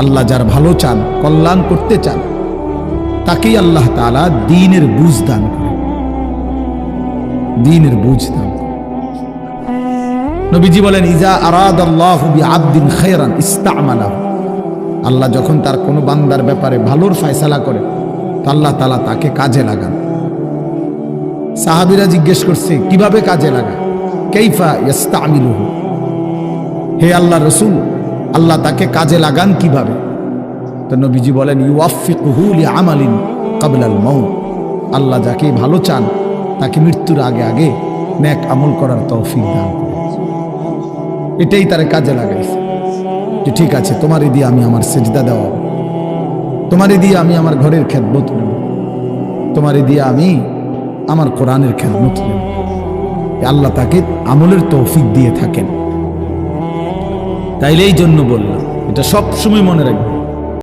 আল্লাহ যার ভালো চান, কল্যাণ করতে চান, তাকেই আল্লাহ তাআলা দ্বীনের বুঝ দান করেন, দ্বীনের বুঝ দান করেন। নবীজি বলেন, ইজা আরাদাল্লাহু বিআবদিন খায়রান ইস্তা'মালাহু, আল্লাহ যখন তার কোনো বান্দার ব্যাপারে ভালোর ফয়সালা করে, তো আল্লাহ তাআলা তাকে কাজে লাগান। সাহাবীরা জিজ্ঞেস করছে, কিভাবে কাজে লাগায়? কাইফা ইস্তা'মিলুহু, হে আল্লাহর রাসূল, আল্লাহ তাকে কাজে লাগান কিভাবে? তো নবীজি বলেন, ইউওয়াফিকুহু লিআমালিন ক্বাবলাল মাউত, আল্লাহ যাকে ভালো চান তাকে মৃত্যুর আগে আগে নেক আমল করার তৌফিক দান করেন। এটাই তার কাজে লাগাইছে যে ঠিক আছে, তোমারে দিয়ে আমি আমার সিজদা দেওয়া, তোমারে দিয়ে আমি আমার ঘরের খেদমত নেব, তোমারে দিয়ে আমি আমার কোরআনের খেদমত নেব। আল্লাহ তাকে আমলের তৌফিক দিয়ে থাকেন। তাইলে এই জন্য বললাম, এটা সব সময় মনে রাখবে।